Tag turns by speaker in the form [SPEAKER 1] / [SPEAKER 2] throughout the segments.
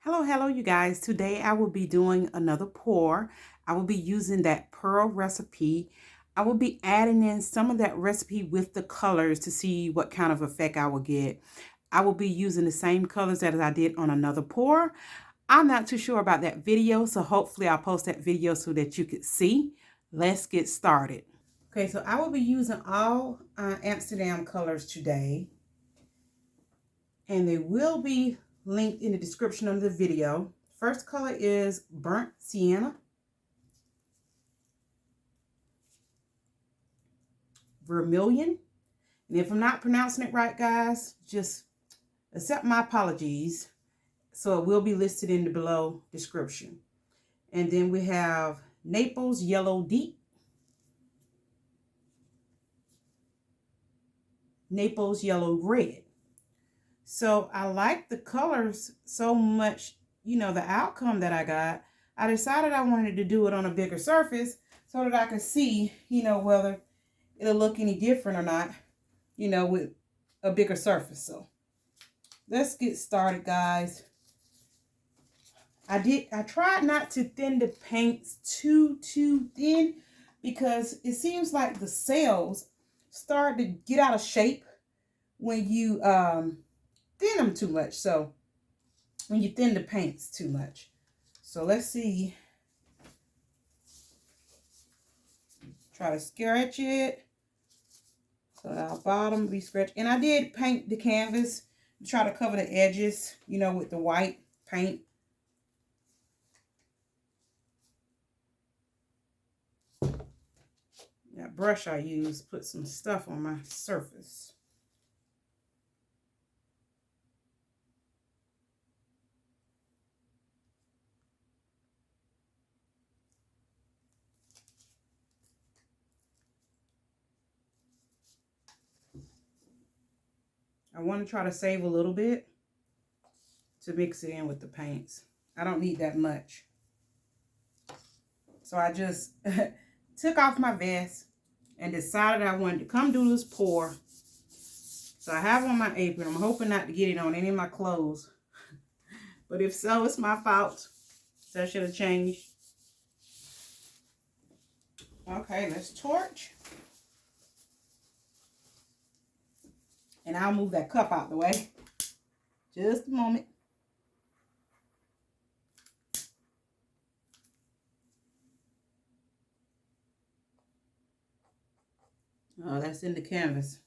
[SPEAKER 1] Hello, you guys. Today I will be doing another pour. I will be using that pearl recipe. I will be adding in some of that recipe with the colors to see what kind of effect I will get. I will be using the same colors as I did on another pour. I'm not too sure about that video, so hopefully I'll post that video so that you could see. Let's get started. Okay, so I will be using all Amsterdam colors today, and they will be linked in the description of the video. First color is Burnt Sienna, Vermilion, and if I'm not pronouncing it right, guys, just accept my apologies. So it will be listed in the below description. And then we have Naples Yellow Deep, Naples Yellow Red. So I like the colors so much, the outcome that I got. I decided I wanted to do it on a bigger surface so that I could see, whether it'll look any different or not, with a bigger surface. So let's get started, guys. I tried not to thin the paints too thin because it seems like the cells start to get out of shape when you thin them too much. So when you thin the paints too much. So let's see. Try to scratch it. So our bottom be scratched. And I did paint the canvas to try to cover the edges, with the white paint. That brush I used put some stuff on my surface. I want to try to save a little bit to mix it in with the paints. I don't need that much. So I just took off my vest and decided I wanted to come do this pour. So I have on my apron. I'm hoping not to get it on any of my clothes. But if so, it's my fault. So I should have changed. Okay, let's torch. And I'll move that cup out the way. Just a moment. Oh, that's in the canvas.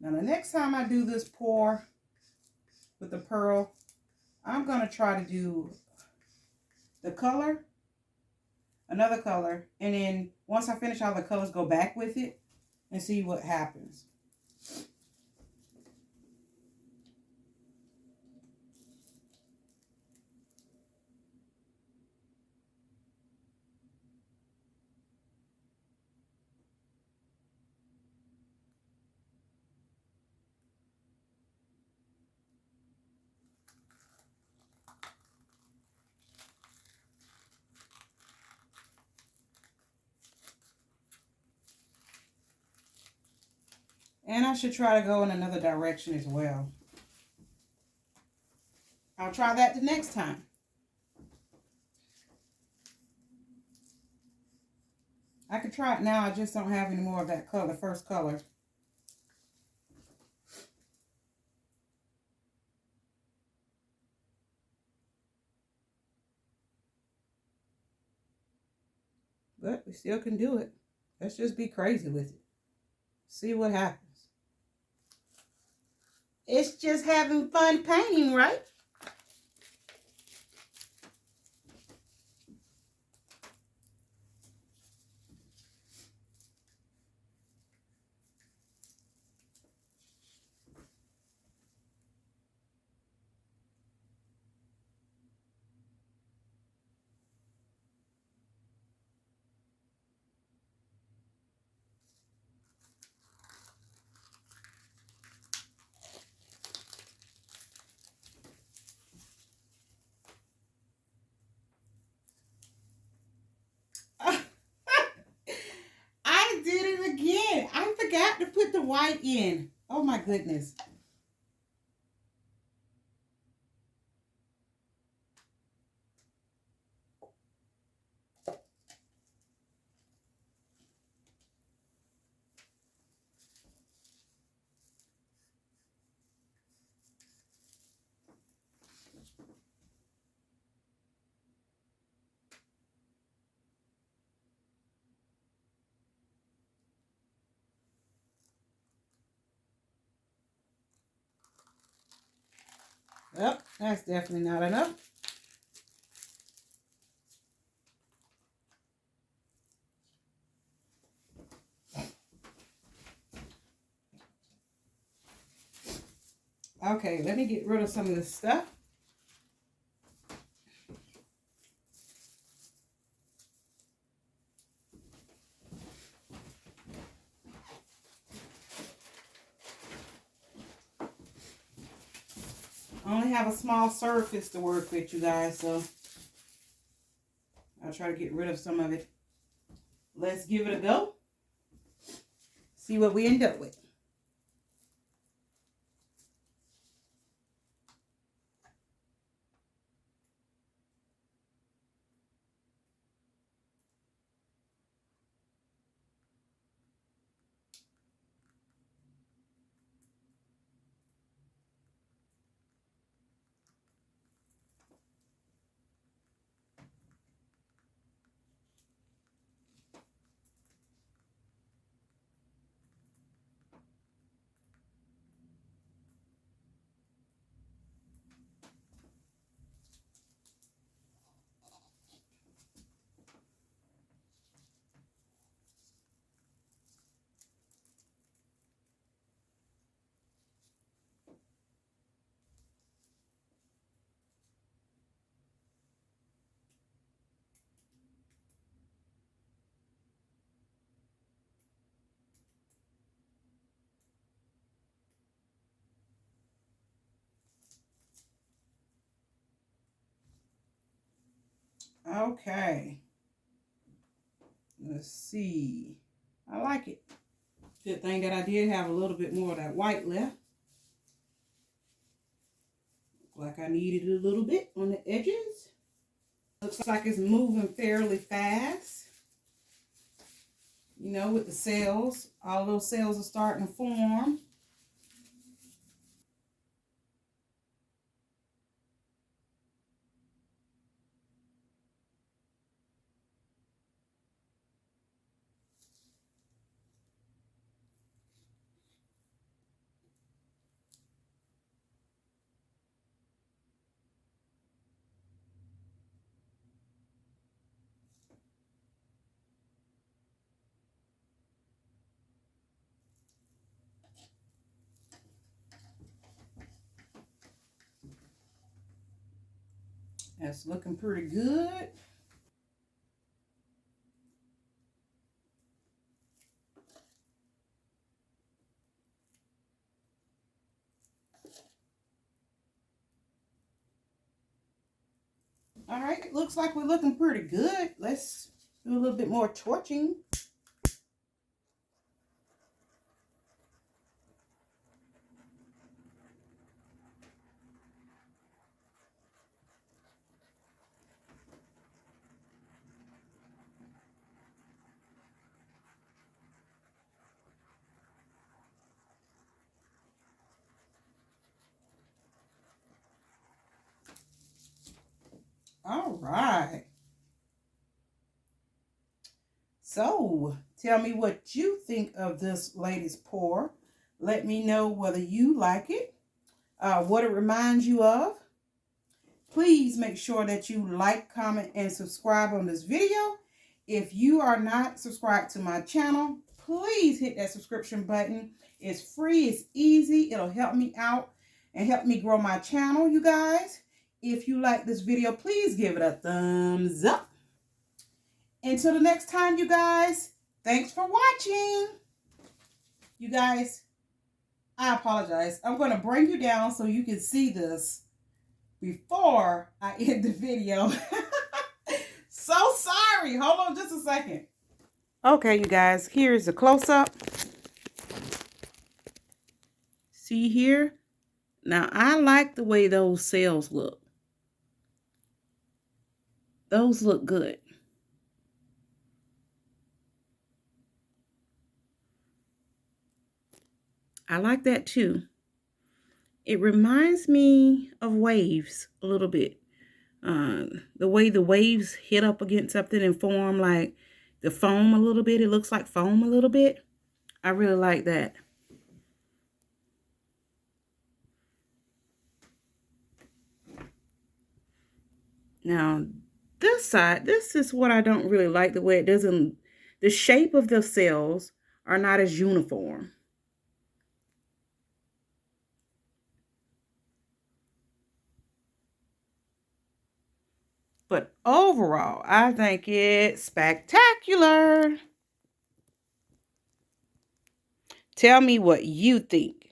[SPEAKER 1] Now, the next time I do this pour with the pearl, I'm going to try to do the color, another color, and then once I finish all the colors, go back with it and see what happens. And I should try to go in another direction as well. I'll try that the next time. I could try it now. I just don't have any more of that color, first color. But we still can do it. Let's just be crazy with it. See what happens. It's just having fun painting, right? the white in. Oh my goodness. Yep, that's definitely not enough. Okay, let me get rid of some of this stuff. I only have a small surface to work with, you guys, so I'll try to get rid of some of it. Let's give it a go. See what we end up with. Okay. Let's see. I like it. Good thing that I did have a little bit more of that white left. Like I needed a little bit on the edges. Looks like it's moving fairly fast. You know, with the cells. All those cells are starting to form. That's looking pretty good. All right, looks like we're looking pretty good. Let's do a little bit more torching. All right. So, tell me what you think of this latest pour. Let me know whether you like it, what it reminds you of. Please make sure that you like, comment, and subscribe on this video. If you are not subscribed to my channel, please hit that subscription button. It's free, it's easy, it'll help me out and help me grow my channel, you guys. If you like this video, please give it a thumbs up. Until the next time, you guys, thanks for watching. You guys, I apologize. I'm going to bring you down so you can see this before I end the video. So sorry. Hold on just a second. Okay, you guys, here's a close-up. See here? Now, I like the way those cells look. Those look good. I like that too. It reminds me of waves a little bit. The way the waves hit up against something and form like the foam a little bit. It looks like foam a little bit. I really like that. Now, this side, this is what I don't really like, the way it doesn't, the shape of the cells are not as uniform. But overall, I think it's spectacular. Tell me what you think.